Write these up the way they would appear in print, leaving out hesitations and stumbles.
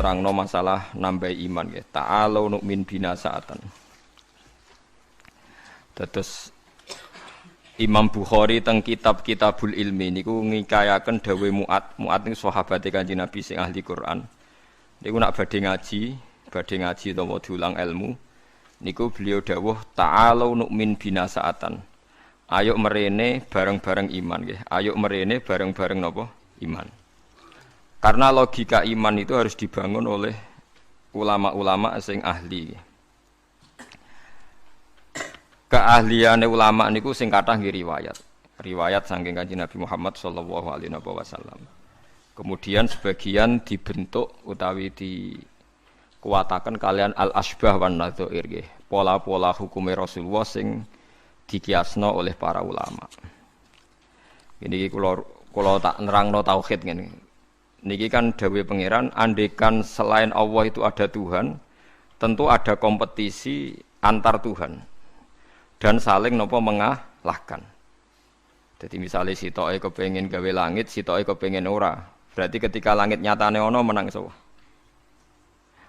terangno masalah nambah iman nggih. Ta'alu nu'min bina sa'atan. Terus Imam Bukhari teng kitab Kitabul Ilmi niku ngikayaken dawuh Mu'ad niku sahabate Kanjeng Nabi sing ahli Quran. Niku nak badhe ngaji utawa diulang ilmu niku beliau dawuh ta'alu nu'min bina sa'atan. Ayo merene bareng-bareng iman nggih. Ayo merene bareng-bareng napa? Iman. Karena logika iman itu harus dibangun oleh ulama-ulama sing ahli. Keahliane ulama niku sing kathah nggih riwayat saking Kanjeng Nabi Muhammad sallallahu alaihi wasallam. Kemudian sebagian dibentuk utawi dikuatakan kalian al-asbah wan nadzair nggih. Pola-pola hukume Rasulullah sing dikiasno oleh para ulama. Ini kula tak nerangno tauhid ngene. Niki kan dawuh pangeran, andekan selain Allah itu ada Tuhan, tentu ada kompetisi antar Tuhan dan saling nopo mengalahkan. Jadi misalnya sitoke kepengin gawe langit, sitoke kepengin ora. Berarti ketika langit nyatane ono menang sapa?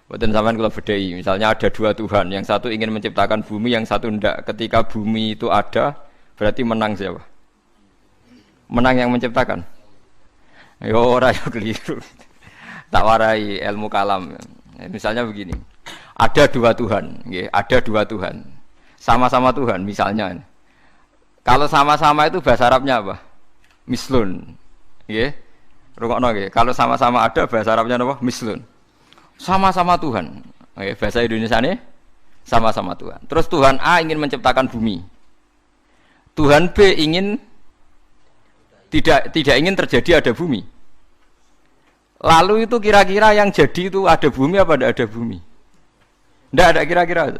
Mboten sampean kula bedhei, misalnya ada dua Tuhan, yang satu ingin menciptakan bumi, yang satu ndak. Ketika bumi itu ada, berarti menang siapa? Menang yang menciptakan. Yo ora yo keliru. Tak warai ilmu kalam. Misalnya begini. Ada dua Tuhan, nggih, ada dua Tuhan. Sama-sama Tuhan misalnya. Kalau sama-sama itu bahasa Arabnya apa? Mislun. Nggih. Rungokno nggih. Kalau sama-sama ada bahasa Arabnya apa? Mislun. Sama-sama Tuhan. Nggih, bahasa Indonesiane sama-sama Tuhan. Terus Tuhan A ingin menciptakan bumi. Tuhan B ingin tidak ingin terjadi ada bumi. Lalu itu kira-kira yang jadi itu ada bumi apa tidak ada bumi? Tidak ada kira-kira.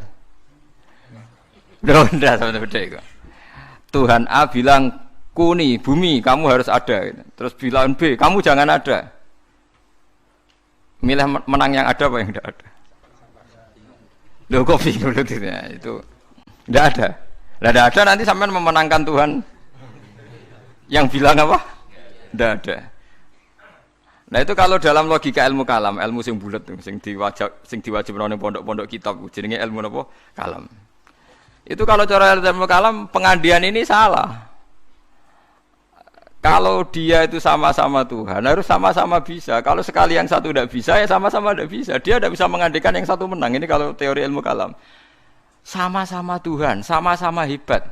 Tidak sama beda. Tuhan A bilang kuni bumi kamu harus ada. Terus bilang B kamu jangan ada. Milih menang yang ada apa yang tidak ada? Loh kok bingung itu? Tidak ada. Tidak ada nanti sampai memenangkan Tuhan. Yang bilang apa? Tidak ada. Nah itu kalau dalam logika ilmu kalam, ilmu sing bulat sing diwajibno ning pondok-pondok kitab jenenge ilmu napa? Kalam. Itu kalau cara ilmu kalam pengandian ini salah. Kalau dia itu sama-sama Tuhan, harus sama-sama bisa. Kalau sekali yang satu tidak bisa, ya sama-sama tidak bisa. Dia tidak bisa mengandikan yang satu menang. Ini kalau teori ilmu kalam. Sama-sama Tuhan, sama-sama hebat.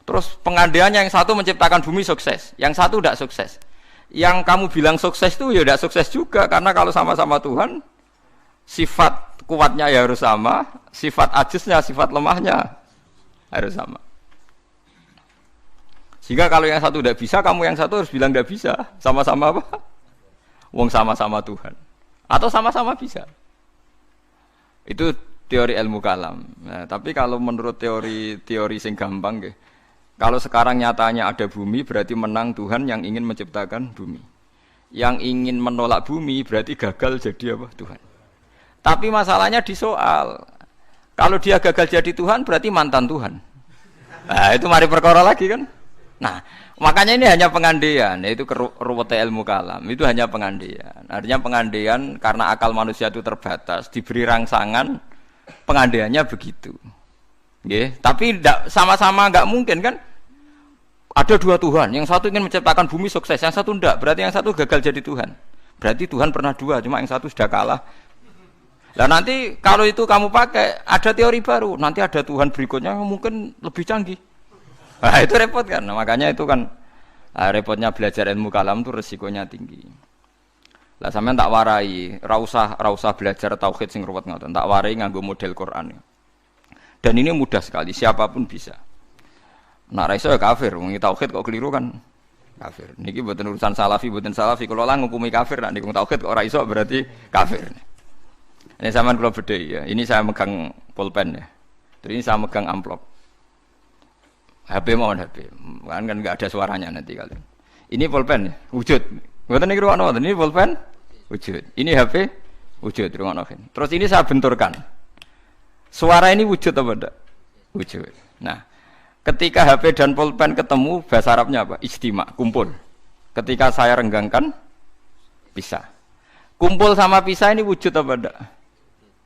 Terus pengandiannya yang satu menciptakan bumi sukses, yang satu tidak sukses. Yang kamu bilang sukses itu ya tidak sukses juga, karena kalau sama-sama Tuhan, sifat kuatnya ya harus sama, sifat ajiznya, sifat lemahnya harus sama. Sehingga kalau yang satu tidak bisa, kamu yang satu harus bilang tidak bisa. Sama-sama apa? Wong sama-sama Tuhan. Atau sama-sama bisa. Itu teori ilmu kalam. Nah, tapi kalau menurut teori sing gampang nggih. Kalau sekarang nyatanya ada bumi berarti menang Tuhan yang ingin menciptakan bumi. Yang ingin menolak bumi berarti gagal jadi apa? Tuhan. Tapi masalahnya di soal. Kalau dia gagal jadi Tuhan berarti mantan Tuhan. Nah, itu mari perkara lagi kan? Nah, makanya ini hanya pengandaian, yaitu ruwete ilmu kalam. Itu hanya pengandaian. Artinya pengandaian karena akal manusia itu terbatas, diberi rangsangan pengandaiannya begitu. Nggih, tapi sama-sama enggak mungkin kan? Ada dua Tuhan, yang satu ingin menciptakan bumi sukses, yang satu enggak. Berarti yang satu gagal jadi Tuhan. Berarti Tuhan pernah dua, cuma yang satu sudah kalah. Lah nanti kalau itu kamu pakai, ada teori baru. Nanti ada Tuhan berikutnya yang mungkin lebih canggih. Nah, itu repot kan? Nah, makanya itu kan repotnya belajar ilmu kalam itu resikonya tinggi. Lah sampean tak warai, ra usah belajar tauhid sing ruwet ngoten. Tak warai nganggo model Quran. Dan ini mudah sekali, siapapun bisa. Nak ra iso ya kafir, wong tauhid kok keliru kan kafir. Niki mboten urusan salafi, mboten salafi. Kalau lah ngukumi kafir, nak niku tauhid kok ora iso berarti kafir. Ini sampean kula bedhei ya. Ini saya megang pulpen ya. Terus ini saya megang amplop. HP mohon HP. Kan enggak ada suaranya nanti kalian. Ini pulpen ya, wujud. Mboten niku ruwano, ini pulpen wujud. Ini HP wujud ruwano. Terus ini saya benturkan. Suara ini wujud apa enggak? Wujud. Nah, ketika HP dan pulpen ketemu, bahasa Arabnya apa? Ijtima, kumpul. Ketika saya renggangkan, bisa. Kumpul sama pisah ini wujud apa enggak?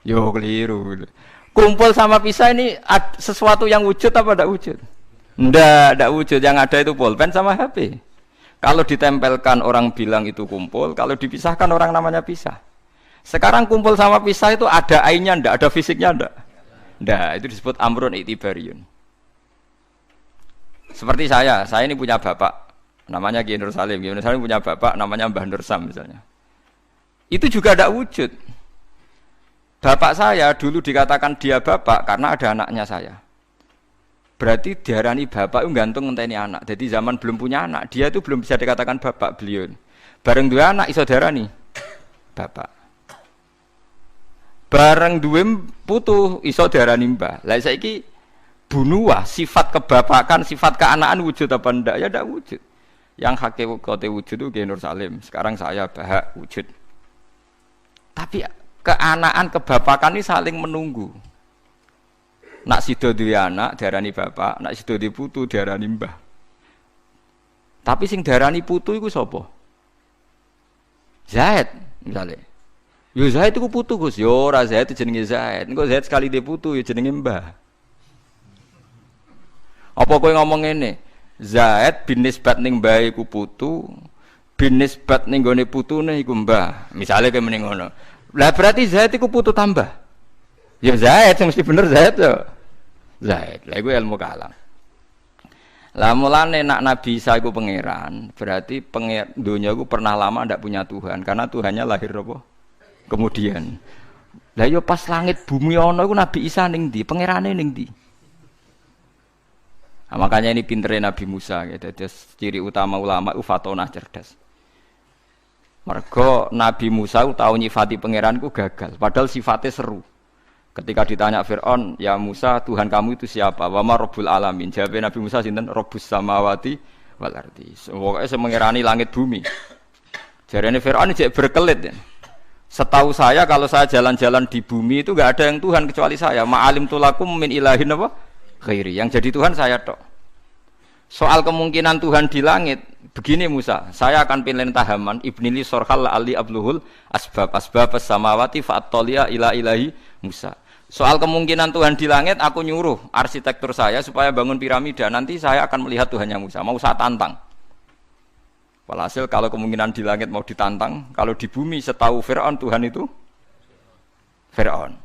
Yo keliru. Kumpul sama pisah ini sesuatu yang wujud apa enggak wujud? Enggak wujud. Yang ada itu pulpen sama HP. Kalau ditempelkan orang bilang itu kumpul, kalau dipisahkan orang namanya pisah. Sekarang kumpul sama pisah itu ada ainnya enggak, ada fisiknya enggak? Enggak, itu disebut amrun i'tibariyun. Seperti saya ini punya bapak namanya Ki Nur Salim. Ki Nur Salim punya bapak namanya Mbah Nur Sam misalnya. Itu juga enggak wujud. Bapak saya dulu dikatakan dia bapak karena ada anaknya saya. Berarti diarani bapak itu gantung ngenteni anak. Jadi zaman belum punya anak, dia itu belum bisa dikatakan bapak beliau. Bareng dua anak iso diarani bapak. Bareng duwe putu iso diarani mbah. Lah saiki bunuah sifat kebapakan, sifat keanakan wujud apa ndak? Ya ndak wujud. Yang hakikate wujud itu Ki Nur Salim. Sekarang saya bahak wujud. Tapi keanakan kebapakan ini saling menunggu. Nak sido duwe anak diarani bapak, nak sido duwe putu diarani mbah. Tapi sing diarani putu iku sapa? Zaid misalnya. Yo Zaid iku putu Gus, yo ora Zaid jenenge Zaid. Engko Zaid sekali dia putu yo jenenge mbah. Apa kowe ngomong ngene? Zaid bin nisbat ning mbah iku putu, bin nisbat ning gone putune iku mbah. Misale kowe mending ngono. Lah berarti Zaid iku putu tambah. Ya Zaid mesti bener Zaid yo. Zaid. Lah iku ilmu kalam. Lah mulane nak Nabi Isa iku pangeran, berarti dunia iku pernah lama ndak punya Tuhan karena Tuhannya lahir apa? Kemudian. Lah yo pas langit bumi ana iku Nabi Isa ning ndi? Pangerane ning ndi? Nah, makanya ini pinternya Nabi Musa gitu. Jadi ciri utama ulama itu fatonah cerdas. Mergo Nabi Musa tahu nyifati pangeranku gagal, padahal sifatnya seru. Ketika ditanya Fir'aun, ya Musa, Tuhan kamu itu siapa? Wa ma Rabbul Alamin. Jawabnya Nabi Musa sinten? Rabbus samawati wal ardi. Pokoknya saya mengirani langit bumi. Jarene Fir'aun jek berkelit ya. Setahu saya kalau saya jalan-jalan di bumi itu enggak ada yang Tuhan kecuali saya. Ma'alim tulakum min ilahin apa? Khairi. Yang jadi Tuhan saya tok. Soal kemungkinan Tuhan di langit, begini Musa, saya akan pilih tahaman ibnili sorhal ali abluhul asbab samawati fa'attolia ila ilahi Musa. Soal kemungkinan Tuhan di langit, aku nyuruh arsitektur saya supaya bangun piramida. Nanti saya akan melihat Tuhannya Musa. Mau saya tantang. Walhasil kalau kemungkinan di langit mau ditantang, kalau di bumi setahu Fir'aun Tuhan itu Fir'aun.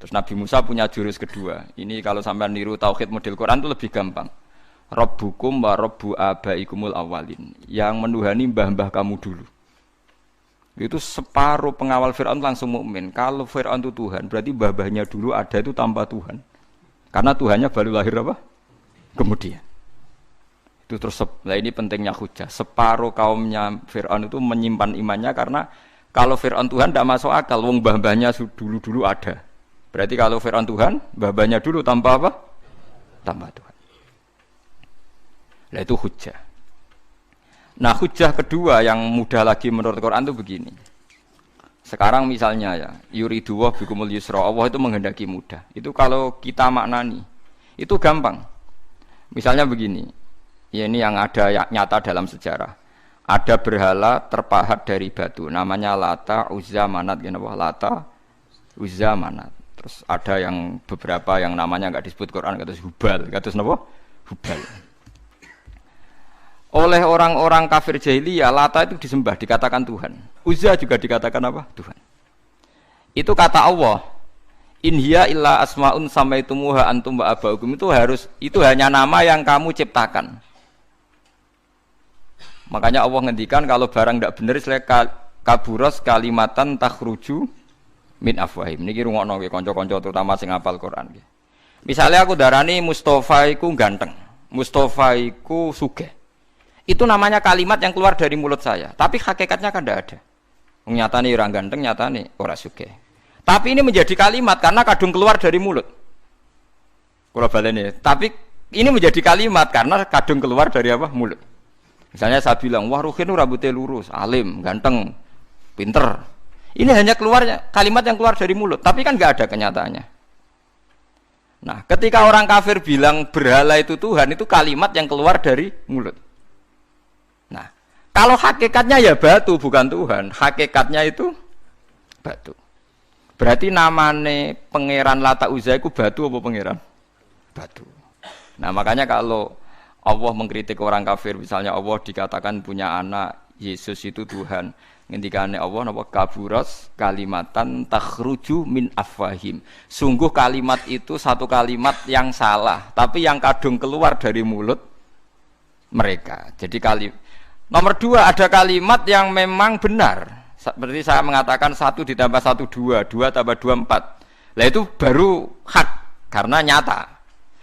Terus Nabi Musa punya jurus kedua. Ini kalau sampai niru tauhid model Quran itu lebih gampang. Rabbukum wa rabbu abaikumul awalin. Yang menuhani mbah-mbah kamu dulu. Itu separuh pengawal Fir'aun langsung mukmin. Kalau Fir'aun itu Tuhan, berarti mbah-mbahnya dulu ada itu tanpa Tuhan. Karena Tuhannya baru lahir apa? Kemudian. Itu terus, nah ini pentingnya hujah. Separuh kaumnya Fir'aun itu menyimpan imannya karena kalau Fir'aun Tuhan tidak masuk akal. Wong mbah-mbahnya dulu-dulu ada. Berarti kalau Fir'aun Tuhan, mbah-mbahnya dulu tanpa apa? Tanpa Tuhan. Nah itu hujah. Nah hujah kedua yang mudah lagi menurut Quran itu begini. Sekarang misalnya ya, yuridu wa bikumul yusra, Allah itu menghendaki mudah. Itu kalau kita maknani, itu gampang. Misalnya begini, ya ini yang ada nyata dalam sejarah. Ada berhala terpahat dari batu, namanya Lata, Uzza, Manat, Lata, Uzza, Manat. Terus ada yang beberapa yang namanya enggak disebut Quran, kata Hubal, kata napa? Hubal. Oleh orang-orang kafir jahiliyah, Lata itu disembah, dikatakan Tuhan. Uzza juga dikatakan apa? Tuhan. Itu kata Allah. In hiya illa asmaun samaitumuha antum wa abaukum. Itu hanya nama yang kamu ciptakan. Makanya Allah ngendikan kalau barang tidak benar istilah kaburos kalimatan takhruju min afwahim. Niki rungokno nggih kanca-kanca terutama sing hafal Quran nggih. Misalnya aku darani Mustofa iku ganteng, Mustofa iku sugih. Itu namanya kalimat yang keluar dari mulut saya. Tapi hakikatnya kan tidak ada. Nyatane orang ganteng, nyatane ora sugih. Tapi ini menjadi kalimat karena kadung keluar dari mulut. Kula baleni. Tapi ini menjadi kalimat karena kadung keluar dari apa? Mulut. Misalnya saya bilang, wah Ruhin rambutnya lurus, alim, ganteng, pinter. Ini hanya keluarnya kalimat yang keluar dari mulut. Tapi kan nggak ada kenyataannya. Nah, ketika orang kafir bilang berhala itu Tuhan, itu kalimat yang keluar dari mulut. Nah, kalau hakikatnya ya batu bukan Tuhan, hakikatnya itu batu. Berarti namane pangeran Lata Uzza iku batu apa pangeran? Batu. Nah, makanya kalau Allah mengkritik orang kafir, misalnya Allah dikatakan punya anak, Yesus itu Tuhan. Ngendikane Allah napa kaburas kalimatan takhruju min afwahim. Sungguh kalimat itu satu kalimat yang salah, tapi yang kadung keluar dari mulut mereka. Jadi nomor 2 ada kalimat yang memang benar. Seperti saya mengatakan 1 ditambah 1 2, 2 tambah 2 4. Lah itu baru hak karena nyata.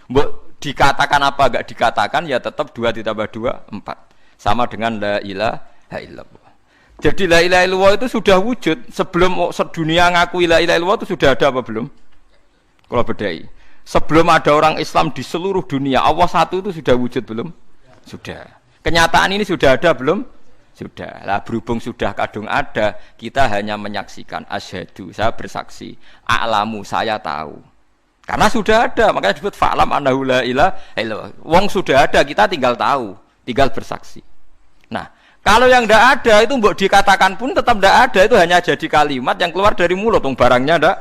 Mbok dikatakan apa enggak dikatakan ya tetap 2 ditambah 2 4. Sama dengan la ilaha illallah. Jadi la ilaha illallah itu sudah wujud sebelum sedunia ngakui la ilaha illallah itu sudah ada apa belum? Kalau bedai. Sebelum ada orang Islam di seluruh dunia, Allah satu itu sudah wujud belum? Sudah. Kenyataan ini sudah ada belum? Sudah. Lah berhubung sudah kadung ada, kita hanya menyaksikan asyhadu, saya bersaksi, a'lamu, saya tahu. Karena sudah ada, makanya disebut fa'lam annahu la ilaha illallah. Wong sudah ada, kita tinggal tahu, tinggal bersaksi. Nah, kalau yang tidak ada itu mbok dikatakan pun tetap tidak ada, itu hanya jadi kalimat yang keluar dari mulut, barangnya tidak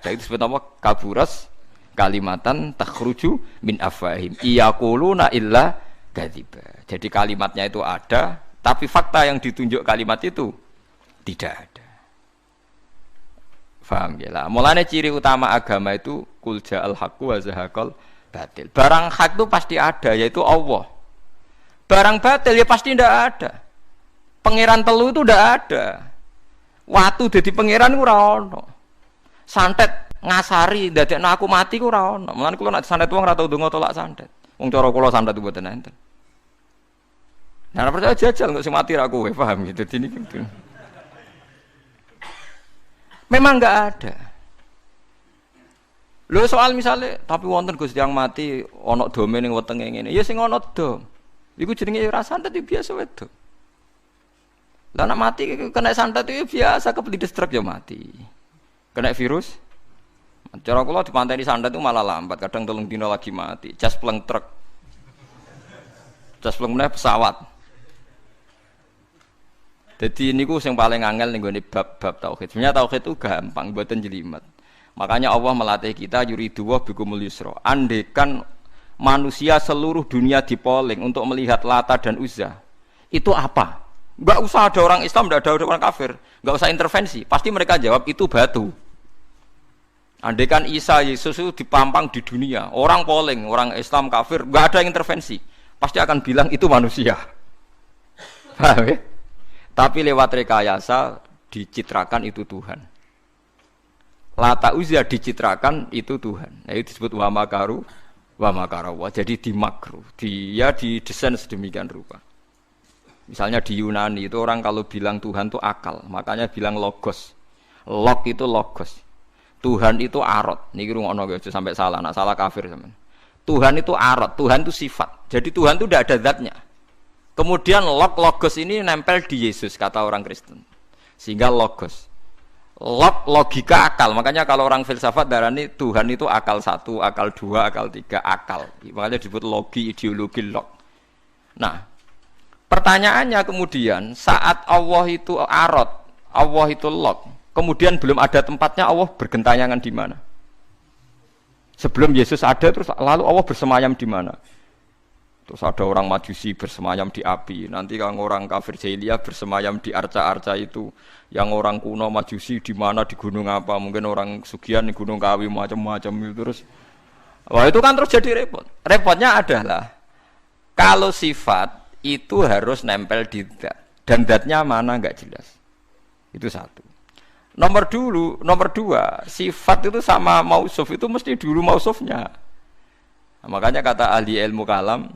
ada. Itu sebut apa? Kaburas kalimatan takhruju min afwahim iyaquluna illa kadziba. Jadi kalimatnya itu ada, tapi fakta yang ditunjuk kalimat itu tidak ada. Faham ya lah. Mulanya ciri utama agama itu qul ja'al haqqu wa zahaqal batil. Barang hak itu pasti ada, yaitu Allah. Barang batil ya pasti tidak ada. Pangeran telu itu tidak ada. Watu jadi pangeran ku ora ono. Santet ngasari ndadekno aku mati ku ora ono. Mulane kula nek santet wong ora tau ndonga tolak santet. Wong cara kula santet mboten enten. Nah, percaya jajal kok sing mati ra kowe, paham gitu. Dadi niki gitu. Memang enggak ada. Lho soal misalnya tapi wonten Gusti yang mati ana dome ning wetenge ngene. Ya sing ana dom. Iku jenenge ora santet itu biasa wedok. Lah nek mati kena santet itu biasa kepelides truk ya mati. Kena virus. Cara kula dipanteni santet itu malah lambat, kadang 3 dina lagi mati. Jas pleng truk. Jas pleng meneh pesawat. Jadi niku sing paling angel ning gone bab-bab tauhid. Sebenarnya tauhid itu gampang, mboten jelimet. Makanya Allah melatih kita yuridu wa bikumul yusra. Andekan manusia seluruh dunia dipoling untuk melihat Lata dan Uzza, itu apa? Enggak usah ada orang Islam, enggak ada orang kafir, enggak usah intervensi, pasti mereka jawab itu batu. Andaikan Isa Yesus itu dipampang di dunia, orang poling, orang Islam kafir, enggak ada yang intervensi, pasti akan bilang itu manusia. Paham ya? Tapi lewat rekayasa dicitrakan itu Tuhan. Lata Uzza dicitrakan itu Tuhan. Nah, itu disebut wa makaru wa makarawa. Jadi dimakruh, dia didesain sedemikian rupa. Misalnya di Yunani itu orang kalau bilang Tuhan itu akal, makanya bilang logos. Log itu logos. Tuhan itu arot. Niki rungokno aja sampai salah, nak salah kafir sampean. Tuhan itu arot, Tuhan itu sifat. Jadi Tuhan itu tidak ada zatnya. Kemudian logos ini nempel di Yesus kata orang Kristen. Sehingga logos. Logika akal, makanya kalau orang filsafat darani Tuhan itu akal 1, akal 2, akal 3, akal. Makanya disebut logi, ideologi log. Nah, pertanyaannya kemudian saat Allah itu arot, Allah itu log, kemudian belum ada tempatnya Allah bergentayangan di mana? Sebelum Yesus ada terus lalu Allah bersemayam di mana? Terus ada orang Majusi bersemayam di api. Nanti kalau orang kafir jahiliyah bersemayam di arca-arca itu. Yang orang kuno Majusi di mana, di gunung apa? Mungkin orang Sugihan di Gunung Kawi macam-macam itu terus. Wah itu kan terus jadi repot. Repotnya adalah kalau sifat itu harus nempel di zat. Dan zatnya mana enggak jelas. Itu satu. Nomor 2, sifat itu sama mausuf itu mesti dulu mausufnya. Nah, makanya kata ahli ilmu kalam,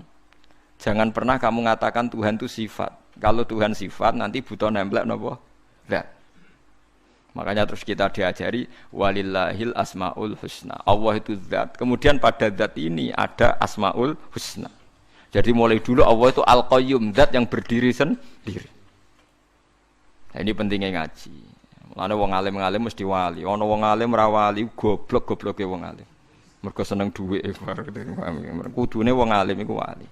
jangan pernah kamu mengatakan Tuhan itu sifat. Kalau Tuhan sifat nanti butuh nempel napa? Zat. Makanya terus kita diajari walillahil asmaul husna. Allah itu zat. Kemudian pada zat ini ada asmaul husna. Jadi mulai dulu Allah itu al-qayyum, zat yang berdiri sendiri. Nah, ini pentingnya ngaji. Ana wong alim-alim mesti wali. Ana wong alim ra wali goblok-gobloke wong alim. Mergo seneng dhuwit. Kudune wong alim iku wali.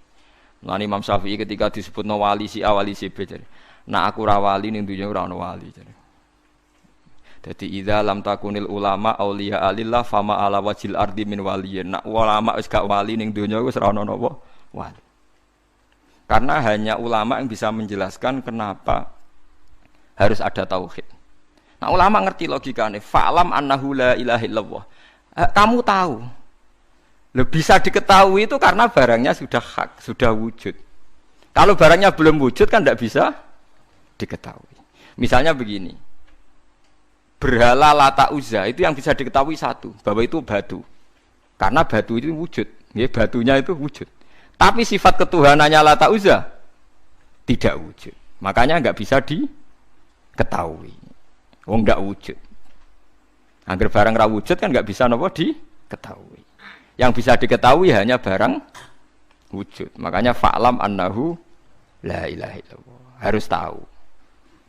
Lan Imam Syafi'i ketika disebutno wali si A wali si B jare. Nah aku ra wali ning dunya ora ana wali jare. Jadi idza lam takunil ulama auliya alillah fama ala wajil ardi min waliyin. Nak ulama wis gak wali ning donya wis ora ono napa wali. Karena hanya ulama yang bisa menjelaskan kenapa harus ada tauhid. Nah ulama ngerti logikanya. Fa'lam annahu la ilaha illallah. Kamu tahu. Bisa diketahui itu karena barangnya sudah hak, sudah wujud. Kalau barangnya belum wujud kan tidak bisa diketahui. Misalnya begini. Berhala Lata Uzza itu yang bisa diketahui satu, bahwa itu batu. Karena batu itu wujud. Ya, batunya itu wujud. Tapi sifat ketuhanannya Lata Uzza tidak wujud. Makanya nggak bisa diketahui. Nggak wujud. Angger barang ra wujud kan nggak bisa nopo diketahui. Yang bisa diketahui hanya barang wujud. Makanya fa'lam annahu la ilaha illallah. Harus tahu.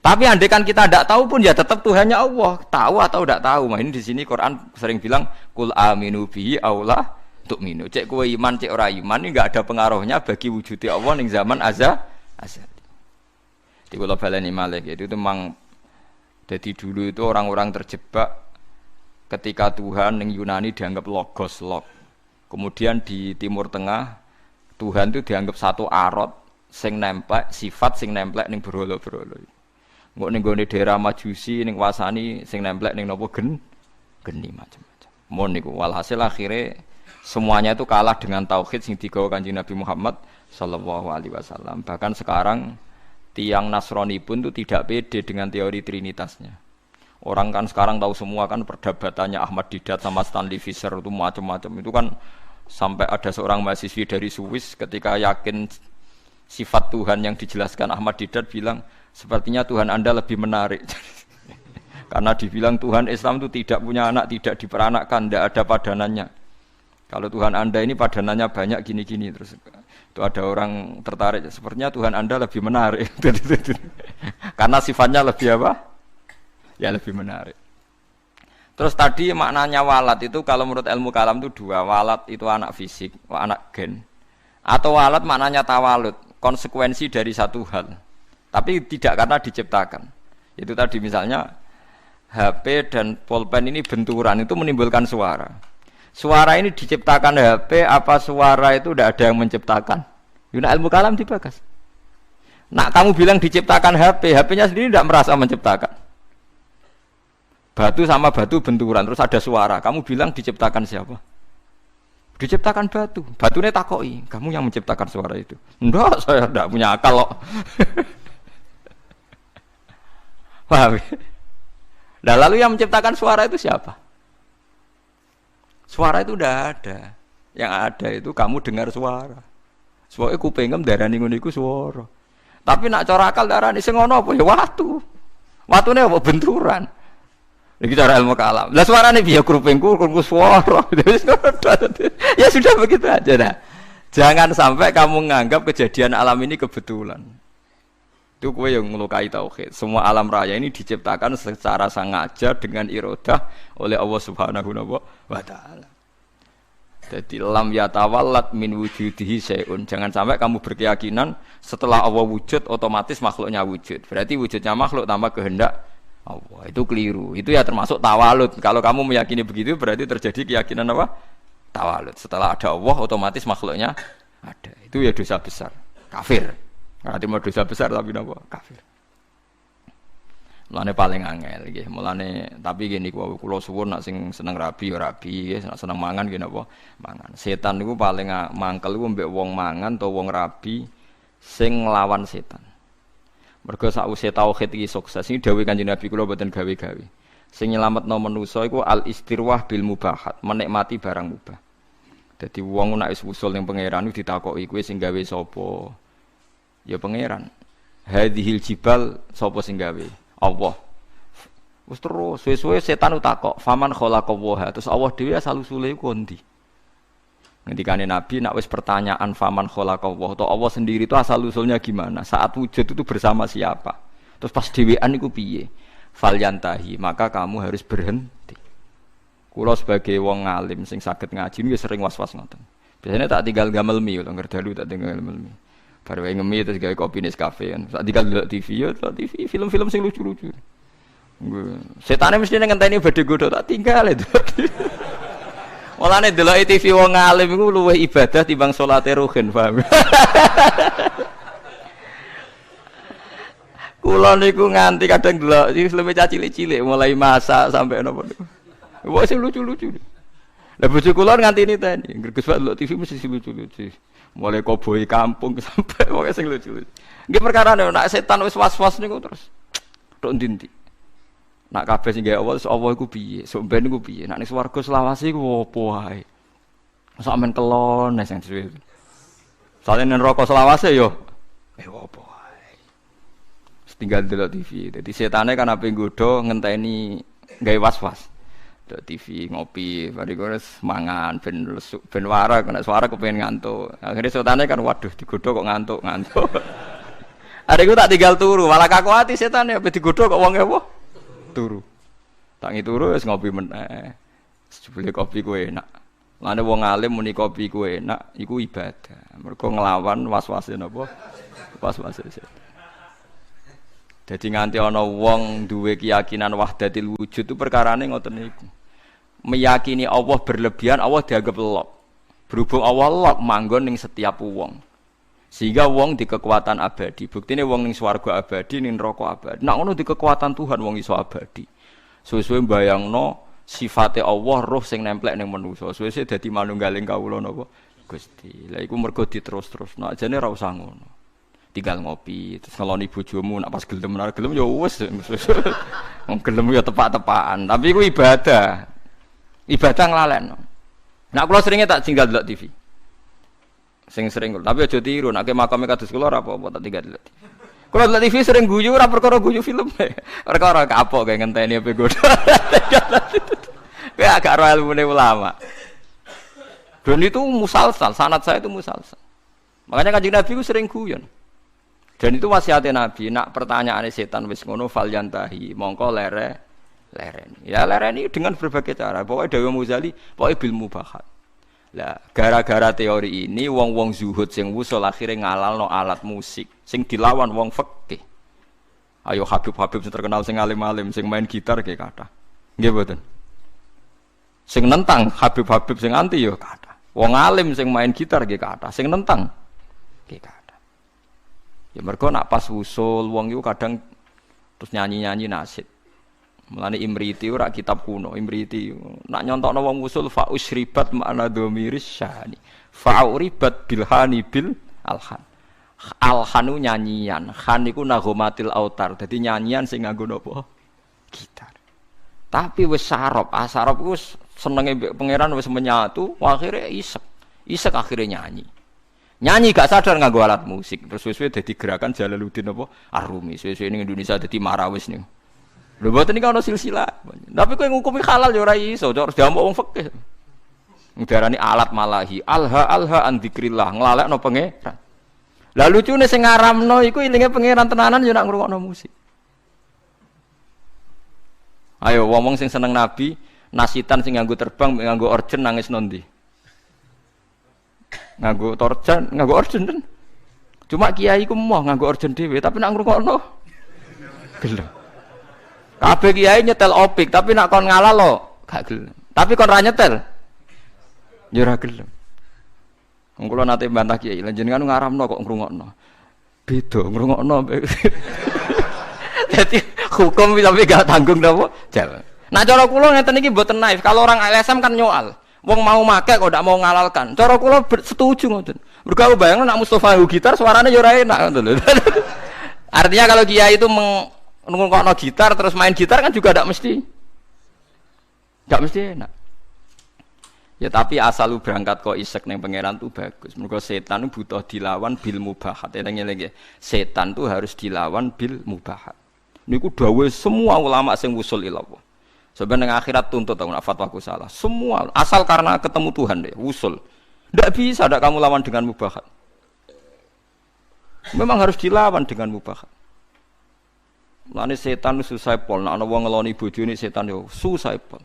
Tapi andai kan kita tidak tahu pun ya tetap Tuhannya Allah. Tahu atau tidak tahu. Nah, ini di sini Quran sering bilang kul aminu bihi aula tu'minu. Cek kowe iman, cek ora iman ini enggak ada pengaruhnya bagi wujudnya Allah ning zaman azali. Di kula baleni malih itu memang jadi dulu itu orang-orang terjebak ketika Tuhan ning Yunani dianggap logos log. Kemudian di Timur Tengah Tuhan itu dianggap satu arot sing nemplek sifat sing nemplek ning berhala-berhala. Engko ning gone daerah Majusi ning wasani sing nemplek ning napa geni macam-macam. Mun niku walhasil akhire semuanya itu kalah dengan tauhid sing digawa Kanjeng Nabi Muhammad sallallahu alaihi wasallam. Bahkan sekarang tiang Nasrani pun itu tidak pede dengan teori trinitasnya. Orang kan sekarang tahu semua kan perdebatannya Ahmad Didat sama Stanley Fischer itu macam-macam. Itu kan sampai ada seorang mahasiswi dari Swiss ketika yakin sifat Tuhan yang dijelaskan Ahmad Didat bilang sepertinya Tuhan Anda lebih menarik. Karena dibilang Tuhan Islam itu tidak punya anak, tidak diperanakkan, tidak ada padanannya. Kalau Tuhan Anda ini padanannya banyak gini-gini terus itu ada orang tertarik. Sepertinya Tuhan Anda lebih menarik. Karena sifatnya lebih apa? Ya lebih menarik. Terus tadi maknanya walad itu kalau menurut ilmu kalam itu dua. Walad itu anak fisik, anak gen. Atau walad maknanya tawalud, konsekuensi dari satu hal. Tapi tidak karena diciptakan. Itu tadi misalnya HP dan pulpen ini benturan itu menimbulkan suara. Suara ini diciptakan HP apa suara itu tidak ada yang menciptakan? Yuna ilmu kalam dibahas. Nak kamu bilang diciptakan HP, HP-nya sendiri tidak merasa menciptakan. Batu sama batu benturan terus ada suara. Kamu bilang diciptakan siapa? Diciptakan batu. Batunya takoi, kamu yang menciptakan suara itu. Enggak, saya tidak punya akal loh. Paham? Nah, lalu yang menciptakan suara itu siapa? Suara itu udah ada. Yang ada itu kamu dengar suara. Soale kupingem darani ngono iku swara. Tapi nak cara akal darani sing ngono apa ya watu. Watune apa benturan. Iki cara ilmu kalam. Lah suarane piye kupingku krungu swara. Ya sudah begitu aja dah. Jangan sampai kamu menganggap kejadian alam ini kebetulan. Itu kowe yang ngelukai tauhid. Semua alam raya ini diciptakan secara sengaja dengan iradah oleh Allah Subhanahu wa taala. Jadi lam yatawallat min wujudihi syai'un. Jangan sampai kamu berkeyakinan setelah Allah wujud otomatis makhluknya wujud. Berarti wujudnya makhluk tanpa kehendak Allah. Itu keliru. Itu ya termasuk tawalud. Kalau kamu meyakini begitu berarti terjadi keyakinan apa? Tawalud. Setelah ada Allah otomatis makhluknya ada. Itu ya dosa besar. Kafir. Berarti mau dosa besar tapi napa? Kafir. Mulane paling angel nggih. Mulane tapi gini kula suwun nak sing seneng rabi ya rabi, nak seneng mangan nggih napa? Mangan. Setan niku paling mangkel iku mbek wong mangan utawa wong rabi sing nglawan setan. Mergo sakwise tauhid iki sukses iki dawuh Kanjeng Nabi kula mboten gawe-gawe. Sing nyelametno manusa iku al istirwah bil mubahat, menikmati barang mubah. Dadi wong nek wis usul ning pangeran ditakoki kowe sing gawe sapa? Ya pangeran. Hadhil jibal sapa sing gawe? Allah. Wis terus suwe-suwe setan utakok, faman khalaqallaha. Terus Allah dhewe asal usule iku ndi? Ngendikane Nabi nak wis pertanyaan faman khalaqallahu, atau Allah sendiri itu asal usulnya gimana? Saat wujud itu bersama siapa? Terus pas dhewean iku piye? Falyantahi, maka kamu harus berhenti. Kula sebagai wong alim sing saged ngaji nggih sering was-was ngoten. Biasanya tak tinggal gamel mi, lho ngerdalu tak tinggal gamel mi. Baru ngemi terus gawe kopi Nescafe kan. Tak tinggal delok TV ya, delok TV film-film sing lucu-lucu. Setane mesti ngenteni badhe godho tak tinggal itu. Mulane delok TV wong alim iku luwih ibadah timbang salate ruhin, paham? Kula niku nganti kadang delok iki luwih cilik-cilik mulai masak sampai napa niku. Wah sing lucu-lucu. Lah bojo kula nganti niteni, Gus Pak delok TV mesti lucu-lucu. Mulai koboi kampung sampai pokoke sing lucu-lucu. Nggih perkarane nek setan wis was-was niku terus tok ndi. Nak kabeh sing gawe Allah iku piye? Sok ben iku piye? Nak ning swarga selawase iku opo wae? Sak men kelon sing dhewe. Sale ning neraka selawase yo opo wae. Tinggal delok TV. Dadi setane kan ape nggodho ngenteni gawe was-was. Delok TV, ngopi, bari wis mangan ben lesuk, ben warak, nek suara kepengin ngantuk. Akhire setane kan waduh digodho kok ngantuk. Areku tak tinggal turu, malah kakuati setane ape digodho kok wong apa? Turu. Tangi turu wis ngopi meneh. Jebule kopi ku enak. Lane wong alim muni kopi ku enak iku ibadah. Mergo nglawan was-wase napa? Was-wase setan. Dadi nganti ana wong duwe keyakinan wahdatil wujud itu perkarane ngoten niku. Meyakini Allah berlebihan, Allah dianggap lok. Berhubung Allah lok manggon ning setiap wong. Sehingga wong di kekuatan abadi. Buktine wong ning swarga abadi, ning neraka abadi. Nek ngono di kekuatan Tuhan wong iso abadi. Suwe-suwe mbayangno sifate Allah roh sing nemplek ning manusa. Suwe-suwe dadi manunggaling kawula napa Gusti. Lah iku mergo diterus-terusno. Ajane ora usah ngono. Tinggal ngopi, terus ngeloni bojomu nek pas gelem ora gelem ya wis. Wong gelem ya tepak-tepakan. Tapi iku ibadah. Ibadah nglalekno. Nek kula seringe tak tinggal delok TV. Sing sering tapi aja tiru nek makame kados kula ora apa-apa tak tinggal delok. Kula delok TV sering guyu ora perkara guyu film. Perkara kapok kayak ngenteni ape godho. Kayak agak ro ilmune ulama. Dan itu musalsal, sanad saya itu musalsal. Makanya Kanjeng Nabi ku sering guyon. Dan itu wasiate Nabi, nak pertanyaane setan wis ngono falyantahi, mongko lereni. Ya lereni dengan berbagai cara. Pokoknya Dewa Muzali, pokoknya bil mubahat. Lah, gara-gara teori ini wong-wong zuhud sing wusul akhire ngalalno alat musik sing dilawan wong fikih. Ayo Habib-habib sing terkenal sing alim-alim sing main gitar nggih kathah. Nggih mboten. Sing nentang Habib-habib sing anti yo kathah. Wong alim sing main gitar nggih kathah, sing nentang nggih kathah. Ya mergo nak pas wusul wong iku kadang terus nyanyi-nyanyi nasyid. Mulane Imriti ora kitab kuno, Imriti nak nyontokno wong usul fa usribat makna dhamiris syani. Fa uribat bilhani bil alhan. Alhanu nyanyian, khan iku nagomatil autar. Dadi nyanyian sing nganggo napa? Gitar. Tapi wis sarop, asarop iku senenge mbek pangeran wis menyatu, akhire isek. Isek akhire nyanyi. Nyanyi gak sadar nganggo alat musik. Terus suwe-suwe dadi gerakan Jalaluddin apa? Arumi. Suwe-suwe ning Indonesia dadi marawis ning. Lho mboten iki ana silsilah. Tapi kowe ngukumi halal ya ora iso, cok diamuk wong fikih. Ndarani alat malahi, alha an dzikrillah, nglalekno pangeran. Lah lucune sing ngaramno iku ilinge pangeran tenanan ya nak ngrungokno musik. Ayo wong sing seneng Nabi, nasitan sing nganggo terbang, nganggo orjen nangis nondi. Nganggo torjan, nganggo orjen ten. Cuma kiai ku moh nganggo orjen dhewe, tapi nak ngrungokno gelem. Kabeh kiai nyetel opik, tapi nak kon ngalah lo gak gelem. Tapi kon ra nyetel ya ora gelem. Wong kula nate mbantah kiai, lan jenengan ngaramno kok ngrungokno. Beda ngrungokno. Dadi hukum tapi gak tanggung napa? Jalan. Nah cara kula ngeten iki mboten naif. Kalau orang LSM kan nyoal. Wong mau make kok ndak mau ngalalkan. Cara kula setuju ngoten. Mergo bayangno nak Mustofa gitar suaranya ya ora enak ngoten lho. Artinya kalau kiai itu ngrungokno gitar terus main gitar kan juga tidak mesti enak. Ya tapi asal lu berangkat kok isek neng pangeran tuh bagus. Mergo setan butuh dilawan bil mubahat. Eling-eling setan tuh harus dilawan bil mubahat. Niku dawuh semua ulama sing wusul ila Allah. Sebenarnya akhirat tuntut aku nak fatwaku salah. Semua asal karena ketemu Tuhan deh wusul. Ndak bisa ndak kamu lawan dengan mubahat. Memang harus dilawan dengan mubahat. Lane setan susah pol, nek ana wong ngeloni bojone setan yo susah pol.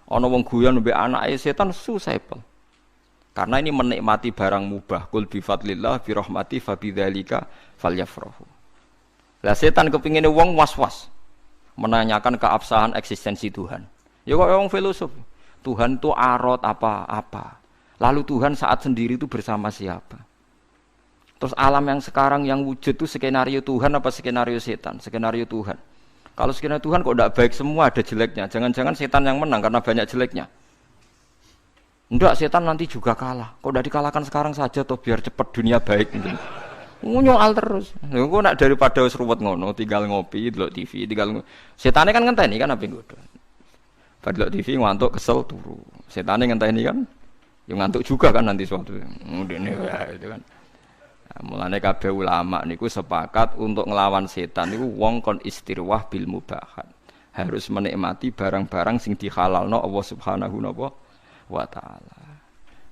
Ana wong guyon mbek anake setan susah pol. Karena ini menikmati barang mubah. Qul bi fadlillah bi rahmati fa bidzalika falyafrahu. Lah setan kepingine wong was-was. menanyakan keabsahan eksistensi Tuhan. Ya kok orang filosof. Tuhan itu arot apa-apa. Lalu Tuhan saat sendiri itu bersama siapa? Terus alam yang sekarang yang wujud itu skenario Tuhan apa skenario setan? Skenario Tuhan. Kalau skenario Tuhan kok tidak baik semua, ada jeleknya. Jangan-jangan setan yang menang karena banyak jeleknya. Enggak, setan nanti juga kalah. Kok tidak dikalahkan sekarang saja toh biar cepat dunia baik gitu. Nyoal terus. Engko nak daripada wis ruwet ngono, tinggal ngopi, delok TV, tinggal setane kan ngenteni kan ape nggodho. Bar delok TV ngantuk kesel turu. Setane ngenteni kan ya ngantuk juga kan nanti suatu. Ngene itu kan. Nah, mulane kabeh ulama niku sepakat untuk nglawan setan niku wong kon istirwah bil mubahat. Harus menikmati barang-barang sing dihalalno Allah Subhanahu wa taala.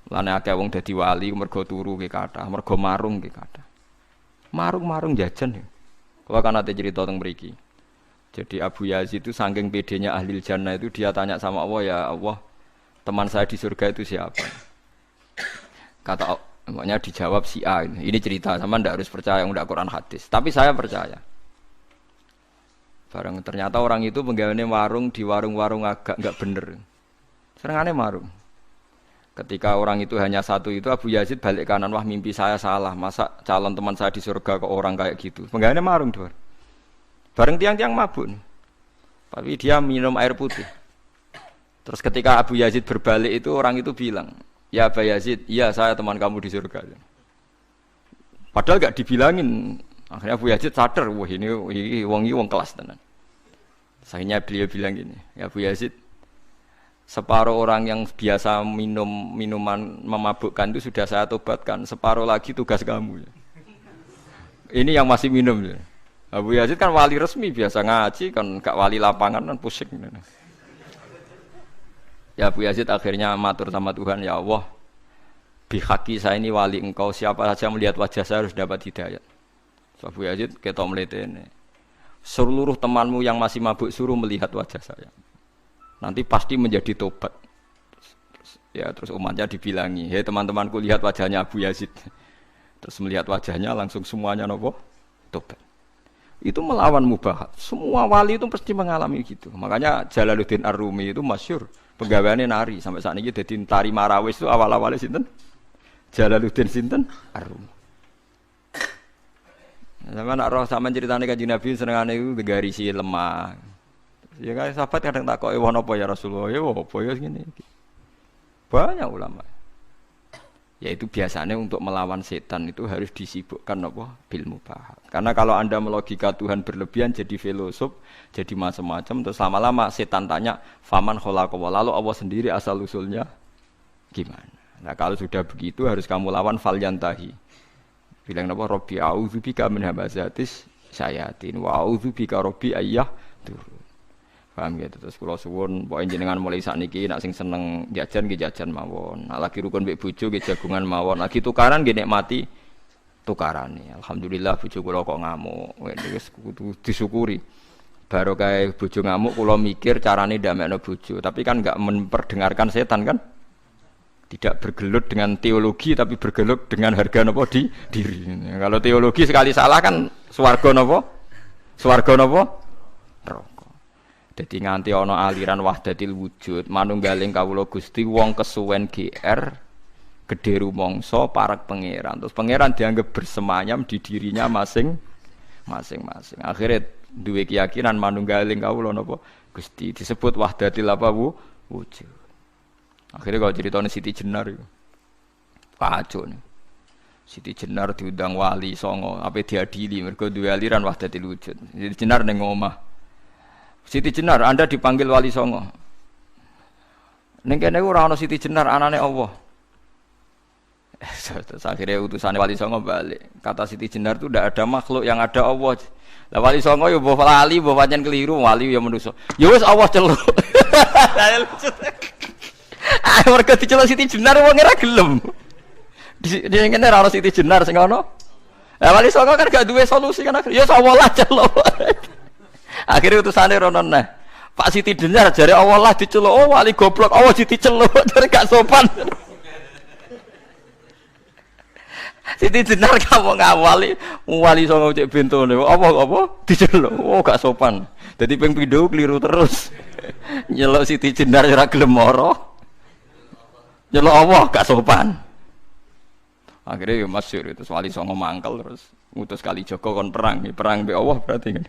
Mulane akeh wong dadi wali mergo turu ki kathah, mergo marung ki kathah. Marung-marung jajan ya. Kalau kan ada cerita tentang mriki. Jadi Abu Yazid itu saking pedenya ahli jannah itu dia tanya sama Allah, ya Allah, teman saya di surga itu siapa? Kata makanya dijawab si A. Ini cerita, sama ndak harus percaya ndak Quran hadis. Tapi saya percaya. Barang ternyata orang itu penggaweane warung di warung-warung agak enggak bener. Serengane marung. Ketika orang itu hanya satu itu Abu Yazid balik kanan, wah mimpi saya salah, masa calon teman saya di surga ke orang kayak gitu. Penggaweane marung dua. Bareng tiang-tiang mabuk. Tapi dia minum air putih. Terus ketika Abu Yazid berbalik itu orang itu bilang, ya Abu Yazid, iya saya teman kamu di surga. Padahal gak dibilangin. Akhirnya Abu Yazid sadar, wah ini wong kelas tenan. Akhirnya beliau bilang gini, ya Abu Yazid, separuh orang yang biasa minum minuman memabukkan itu sudah saya tobatkan, separuh lagi tugas kamu. Ini yang masih minum. Abu Yazid kan wali resmi, biasa ngaji, kan gak wali lapangan kan pusing. Ya Abu Yazid akhirnya matur sama Tuhan, ya Allah, bihaqi saya ini wali engkau, siapa saja melihat wajah saya harus dapat hidayat. So, Abu Yazid ketok mletene, seluruh temanmu yang masih mabuk suruh melihat wajah saya. Nanti pasti menjadi tobat. Terus umatnya dibilangi, hei teman-temanku lihat wajahnya Abu Yazid. Terus melihat wajahnya langsung semuanya nopo tobat. Itu melawan mubahat. Semua wali itu pasti mengalami gitu. Makanya Jalaluddin Ar-Rumi itu masyhur penggaweane nari sampai saat ini jadi tari marawis itu awal-awalnya sinten? Jalaluddin sinten? Ar-Rumi. Sama nak roh sama ceritane Kanjeng Nabi senengane iku garisi lemah. Ya kan sahabat kadang takoki wono apa ya Rasulullah, ya apa ya ngene iki. Banyak ulama. Yaitu biasanya untuk melawan setan itu harus disibukkan apa? Bil mubahat. Karena kalau Anda melogika Tuhan berlebihan jadi filosof, jadi macam-macam, terus lama-lama setan tanya, "Faman khalaqa?" Lalu Allah sendiri asal usulnya gimana? Nah, kalau sudah begitu harus kamu lawan falyantahi. Bilang apa? Rabbi a'udzubika min hamazatis syayatin wa a'udzubika rabbi ayyah dur. Paham gitu. Terus kula suwun pokoke jenengan mulai sakniki nek sing seneng jajan nggih jajan mawon. Nek lagi rukun mbek bojo nggih jagungan mawon. Lagi tukaran nggih nikmati tukarane. Alhamdulillah bojo kula kok ngamuk. Wis kudu disyukuri. Baru kae bojo ngamuk kula mikir carane ndamekno bojo, tapi kan enggak memperdengarkan setan kan? Tidak bergelut dengan teologi tapi bergelut dengan harga napa di diri. Kalau teologi sekali salah kan swarga napa? Swarga napa? Neraka. Dadi nganti ana aliran wahdatil wujud, manunggaling kawula Gusti wong kesuwen GR gedhe rumangsa parek pangeran. Terus pangeran dianggap bersemayam di dirinya masing-masing. Akhirnya duwe keyakinan manunggaling kawula napa? Gusti disebut wahdatil apa wujud. Akhirnya kalau ceritanya Siti Jenar itu kacau nih. Siti Jenar diundang wali songo, apa diadili, mereka dua aliran wahdatil wujud. Siti Jenar neng omah. Siti Jenar, Anda dipanggil wali songo. Neng kene ora ana Siti Jenar, anane Allah. Terus akhirnya utusan wali songo balik. Kata Siti Jenar itu tidak ada makhluk yang ada Allah. Lah wali songo yo mbok lali, mbok pancen keliru, wali yo manusa. Ya wis Allah celuk. Mereka diceluk Siti Jenar wong ora gelem. Di ngene ora ono Siti Jenar sing ono. Wali songo kan gak duwe solusi kan akhirnya ya Allah lah celuk. Akhirnya utusane rono neh. Pak Siti Jenar jare Allah lah diceluk. Oh wali goblok, Allah diceluk jare gak sopan. Siti Jenar kamu ngawali wali songo cek bentone. Apa diceluk. Oh gak sopan. Dadi ping pindho keliru terus. Nyeluk Siti Jenar ora gelem mara. Nyeluk Allah gak sopan. Akhirnya ya masyhur itu wali songo mangkel terus ngutus Kalijaga kon perang mbek Allah berarti kan.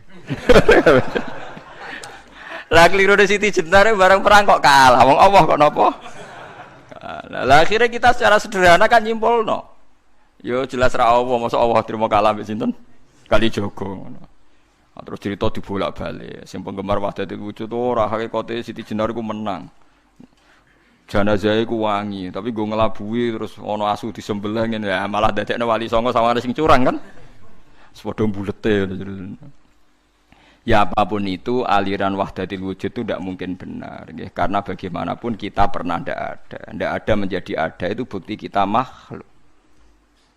Lah keliru de Siti Jenar bareng perang kok kalah. Wong Allah kok napa? Lah akhirnya kita secara sederhana kan nyimpulno. Yo jelas ra Allah, mosok Allah trimo kalah mbek sinten? Kalijaga ngono. Terus cerita dibolak-balik. Sing penggemar Wahdatul Wujud ora hakikate Siti Jenar iku menang. Jenazah iku wangi, tapi go ngelabui terus ana asu disembelih ngene ya malah dadekne wali songo sawangane sing curang kan. Sepadha bulete. Ya apapun itu aliran Wahdatul Wujud itu tidak mungkin benar ya. Karena bagaimanapun kita pernah tidak ada menjadi ada itu bukti kita makhluk.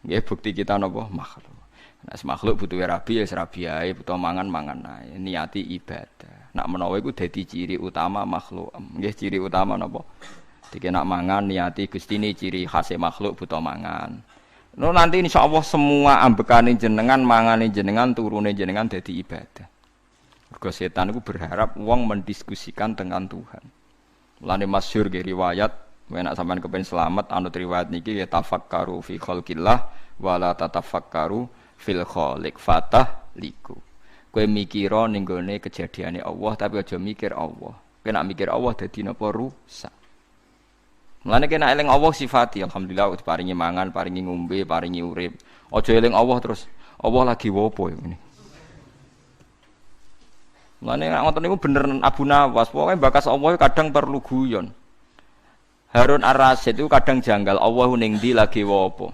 Ya bukti kita napa makhluk. Nah, makhluk butuh rabi ya rabi ae, butuh mangan ae, niati ibadah. Nak menawa iku dadi ciri utama makhluk. Nggih ciri utama napa? Dike nak mangan niati Gusti ini ciri khas makhluk butuh mangan. No nanti insyaallah semua ambekane jenengan, mangane jenengan, turune jenengan dadi ibadah. Mergo setan iku berharap wong mendiskusikan dengan Tuhan. Mulane masyhur ge riwayat, nek sampean kepen selamat anut riwayat niki ya tafakkaru fi khalqillah wala tatafakkaru fil khaliq fatah liku. Kowe mikira ning gone kejadiane Allah tapi aja mikir Allah. Kowe nak mikir Allah dadi napa rusak. Mulane kena eling Allah sifati alhamdulillah diparingi mangan, paringi ngombe, paringi urip. Aja eling Allah terus Allah lagi wopo ini. Mulane nek ngoten niku bener Abu Nawas, pokoke bakas Allah kadang perlu guyon. Harun Ar-Rasyid itu kadang janggal Allah ning ndi lagi wopo.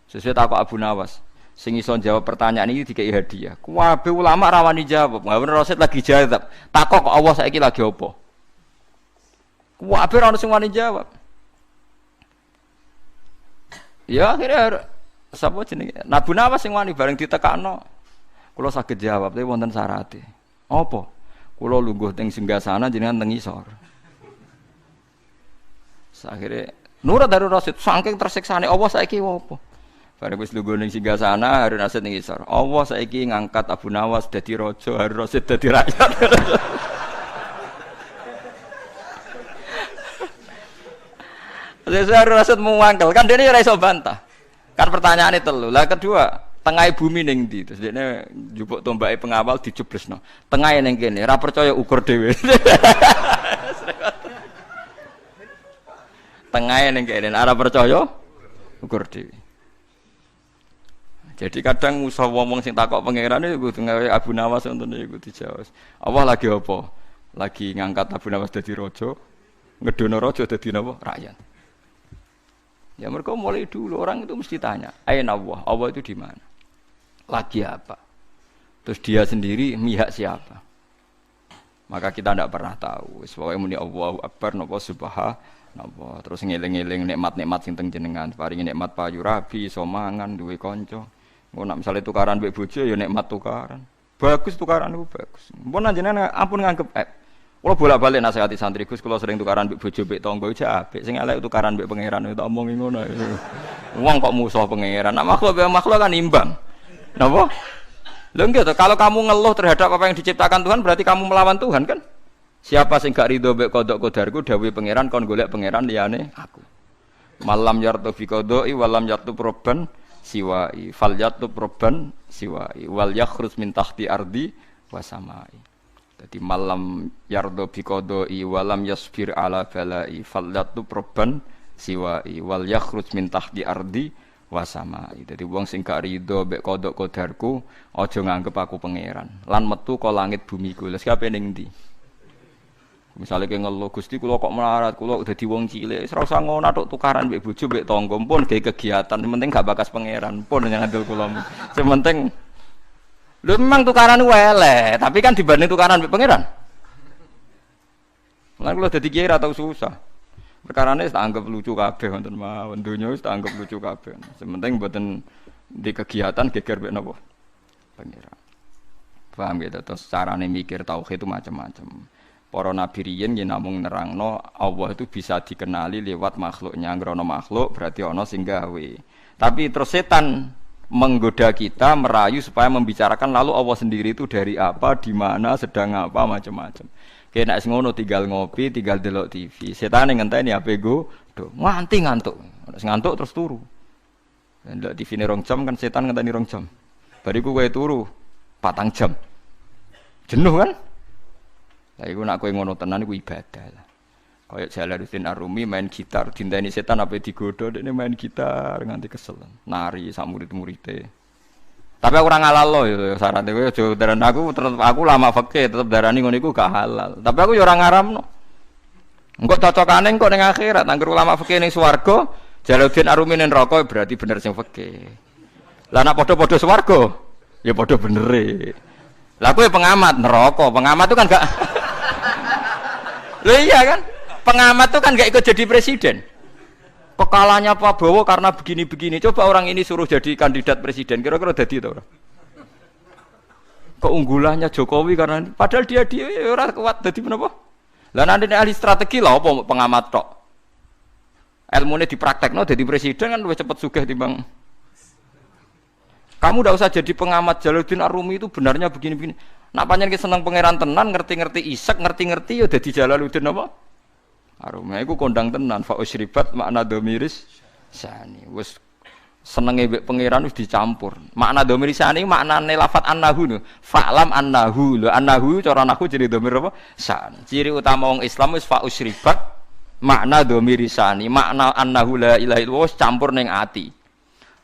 Sesuai takok Abu Nawas. Sing iso jawab pertanyaan ini dikei hadiah. Kabeh ulama rawani jawab. Harun Ar-Rasyid lagi jawab. Takok kok Allah saiki lagi opo? Kabeh ora ono sing wani jawab. Ya akhirnya sapa jenenge? Abu Nawas sing wani bareng ditekakno. Kula saged jawab tapi wonten syaraté. Apa? Kula lungguh teng singgasana jenengan teng isor. Akhirnya Nurut Harun Rasyid saking tersiksane Allah saiki opo? Bareng wis lungguh ning singgasana Harun Rasyid ning isor. Allah saiki ngangkat Abu Nawas dadi raja, Harun Rasyid dadi rakyat. Harun Rasyid muangkel kan dene ora iso bantah. Kan pertanyaane telu. Lah kedua, tengah bumi ning ndi? Terus dene njupuk tombake pengawal dijeblesno. Tengahe ning kene, ora percaya ukur dhewe. Tengahe ning kene, ora percaya ukur dhewe. Jadi kadang musuh wong sing takok pangeran iku kudu gawe Abu Nawas ngoten iku dijawab. Allah lagi apa? Lagi ngangkat Abu Nawas dadi raja, ngedono raja dadi napa? Rakyat. Ya mereka mulai dulu orang itu mesti tanya, aina Allah? Allah itu di mana? Lagi apa? Terus dia sendiri mihak siapa? Maka kita tidak pernah tahu. Sebab muni Allahu Akbar napa subhanallah. Terus ngeling-eling nikmat-nikmat sing teng jenengan, paringi nikmat payu rabi, iso mangan, duwe kanca. Ngono misale tukaran mbek bojo ya nikmat tukaran. Bagus tukaran itu bagus. Mpun jenengan ampun nganggep Kalau bolak-balik nasihati santri Gus, kalau sering tukaran mbek bojo mbek tangga iku apik. Sing elek tukaran mbek pangeran tak omongi ngono. Wong kok musuh pangeran. Nak makhluk kan imbang. Napa? Lho nggih to, kalau kamu ngeluh terhadap apa yang diciptakan Tuhan berarti kamu melawan Tuhan kan? Siapa sing gak rido mbek kodok kodarku dawuhe pangeran kon golek pangeran liyane aku. Malam yartu fi qodoi walam yartu proban siwai. Fal yartu proban siwai wal yakhruj min tahti ardi wasamai. Jadi malam yardo biqodoi walam yasbir ala balai fallatu proban siwai wal yakhruj min tahti ardi wasamai. Jadi wong sing gak rido mbek kodok kodarku aja nganggep aku pangeran lan metu ka langit bumi ku. Lha kabeh ning ndi? Misale ke ngeluh Gusti kula kok melarat, kula dadi wong cilik, ora usah ngono tok tukaran mbek bojo mbek tangga pun gawe kegiatan, penting gak bakas pangeran pun nyandel kula. Sing penting lho memang tukaran elek, tapi kan dibanding tukaran mbek pangeran. Lan kula dadi kiai ora tau susah. Perkarane wis tak anggap lucu kabeh wonten mawon, donya wis tak anggap lucu kabeh. Sementing mboten di kegiatan geger mbek napa? Pangeran. Paham ya, terus carane mikir tauhid itu macam-macam. Para nabi riyen yen namung nerangno Allah itu bisa dikenali lewat makhluknya. Ngrono makhluk berarti ana sing gawe. Tapi terus setan menggoda kita, merayu supaya membicarakan lalu Allah sendiri itu dari apa, di mana, sedang apa, macam-macam. Kayak nek ngono tinggal ngopi, tinggal delok TV. Setan ngenteni HP go, nganti ngantuk. Nek ngantuk terus turu. Ndelok TV ne 2 jam kan setan ngenteni 2 jam. Bariku kowe turu 4 jam. Jenuh kan? Lah iku nek kowe ngono tenan iku ibadah lah. Kayak Jalaluddin Ar-Rumi main gitar, dinteni setan apa digoda, dekne main gitar nganti kesel. Nari sak murid-muride. Tapi aku ora ngalalno ya syaratnya kowe aja darani aku lama fikih tetep darani ngono iku gak halal. Tapi aku ya ora ngaramno. Engko cocokane engko ning akhirat nang ulama fikih ning swarga, Jalaluddin Ar-Rumi ning neraka berarti bener sing fikih. Lah nek padha-padha swarga, ya padha benere. Lah kowe pengamat neraka, pengamat itu kan gak Lho iya kan? Pengamat itu kan gak ikut jadi presiden. Pekalanya Pak Bowo karena begini-begini. Coba orang ini suruh jadi kandidat presiden, kira-kira jadi itu orang. Keunggulannya Jokowi karena padahal dia orang kuat jadi kenapa? Lah nanti ahli strategi lah apa pengamat tok. Ilmunya dipraktekno jadi presiden kan lebih cepat sugih timbang. Kamu ndak usah jadi pengamat. Jalaluddin Ar-Rumi itu benarnya begini-begini. Nak pancen ki seneng pangeran tenan, ngerti-ngerti Isak, ngerti-ngerti ya dadi Jalaluddin apa? Ar-Rumi iku kondang tenan fa usribat makna dhamiris sani. Wis senenge mbek pangeran wis dicampur. Makna dhamiris sani maknane lafat annahu. Fa'lam annahu. Lho annahu cara nahwu jenenge dhamir apa? San. Ciri utama wong Islam wis fa usribat makna dhamiris sani. Makna annahu la ilaha illallah campur ning ati.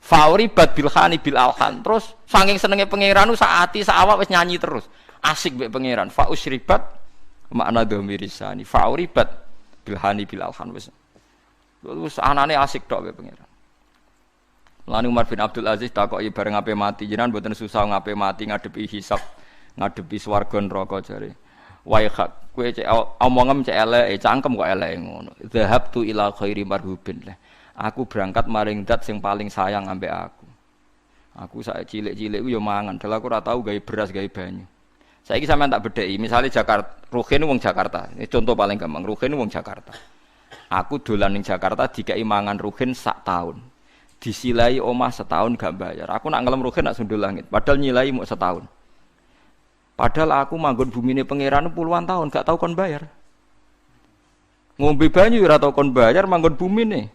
Fauribat bilhani bil alhan. Terus saking senenge pangeran sak ati sak awak wis nyanyi terus. Asik mbek pangeran. Fa usribat makna dhamiris sani. Fauribat bilhani bil alhan wis anane asik tok mbek pangeran. Lan Umar bin Abdul Aziz takoki bareng ape mati jenengan mboten susah ngape mati ngadepi hisab, ngadepi swarga neraka jare. Wae hak kowe cek omongem cek elek cangkem kok elek ngono. Dhahabtu ila khairi marhubin. Aku berangkat maring zat sing paling sayang ambek aku. Aku sak cilik-cilik ku yo mangan, dal aku ora tau gawe beras gawe banyu. Saiki sampean tak bedheki, misale Jakarta, Ruhin wong Jakarta. Ini contoh paling gampang, Ruhin wong Jakarta. Aku dolan ning Jakarta dikeki mangan Ruhin sak tahun. Disilai omah setahun gak bayar. Aku nak ngelem Ruhin nak sundul langit, padahal nyilai mau setahun. Padahal aku manggon bumine pangeran puluhan tahun gak tau kon bayar. Ngombe banyu ora tau kon bayar manggon bumine.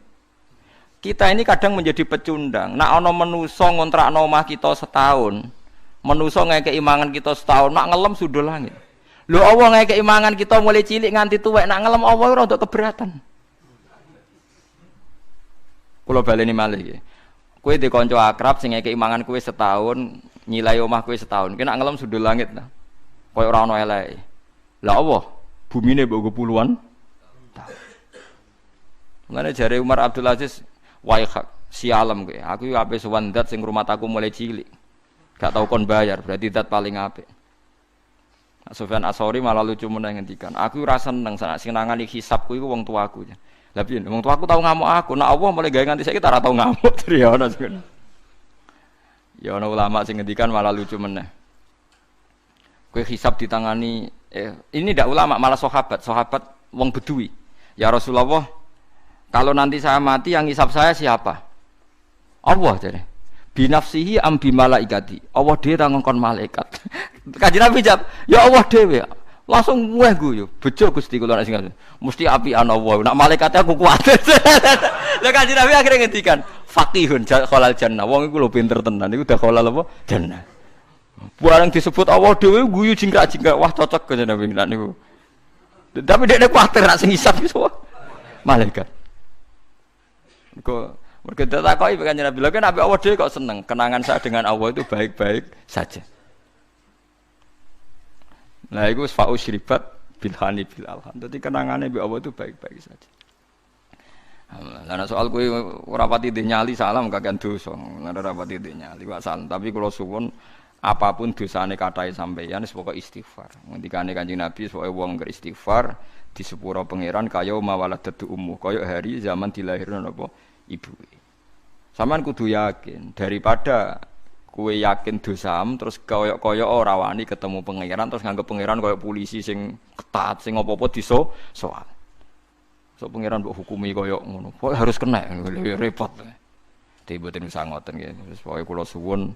Kita ini kadang menjadi pecundang. Nak ana manusa ngontrakno omah kita setahun. Manusa ngekeki mangan kita setahun, nak ngelem sundul langit. Lho Allah ngekeki mangan kita mulai cilik nganti tuwek, nak ngelem Allah ora untuk keberatan. Kula baleni malih iki. Kowe di kanca akrab sing ngekeki mangan kowe setahun, nyilai omah kowe setahun. Ki nak ngelem sundul langit ta. Kaya ora ana eleke. Lah Allah, bumine mbok puluhan tahun. Mulane jare Umar Abdul Aziz, "Wahai sialam kowe, aku yo ape sowan zat sing rumah aku mulai cilik." Gak tau kon bayar, berarti zat paling apik. Sufyan As-Tsauri malah lucu meneh ngendikan, aku ora seneng sak sing nangani hisabku iku wong tuaku. Lah piye wong tuaku tau ngamuk aku, nek Allah mulai gawe nganti saiki ora tau ngamuk. Ya ana sing. Ya ana ulama sing ngendikan malah lucu meneh. Kowe hisab ditangani ini ndak ulama malah sahabat wong Bedui. Ya Rasulullah, kalau nanti saya mati yang hisab saya siapa? Allah jare. Binafsihi am bi malaikati. Allah dhewe ra ngongkon malaikat. Kanjeng Nabi jawab, "Ya Allah dhewe." Langsung mueh guyu. Bejo Gusti kula nek sing mesti apian Allah. Nek malaikate aku kuwatir. Lah Kanjeng Nabi akhire ngendikan, "Faqihun khalal jannah." Wong iku lho pinter tenan. Iku dakhalal apa? Jannah. Barang disebut Allah dhewe guyu jingkrak-jingkrak. Wah cocok Kanjeng Nabi niku. Tapi dekne kuwatir nek sing hisab iso malaikat. Kok mereka takoki Kanjeng Nabi, lha Nabi Allah dhewe kok seneng. Kenangan saya dengan Allah itu baik-baik saja. Nah, iku fa'u syribat bil hani bil alhan. Dadi kenangane mbek Allah itu baik-baik saja. Lah soal kowe ora pati nyali salam kakean dosa. Ora pati nyali wak salam, tapi kula suwun apapun dosane kathah sampeyan wis pokoke istighfar. Ngendikane Kanjeng Nabi pokoke wong beristighfar di sepuro pangeran kaya mawaladatu ummu, kaya hari zaman dilahirno napa ibu. Sampeyan kudu yakin daripada kowe yakin dosam terus koyok-koyok ora wani ketemu pangeran terus nganggep pangeran koyok polisi sing ketat sing apa-apa soal. So pangeran mbok hukumi koyok ngono. Kok harus kena repot. gede mboten usah ngoten nggih. Terus pokoke kula suwun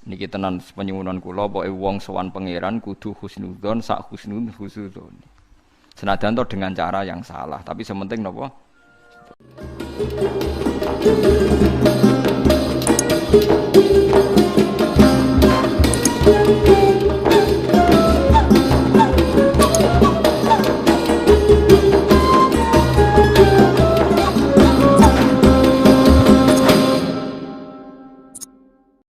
niki tenan penyuwunan kula pokoke wong sowan pangeran kudu husnudzon sak husnudzon. Senajan to dengan cara yang salah, tapi sementing napa?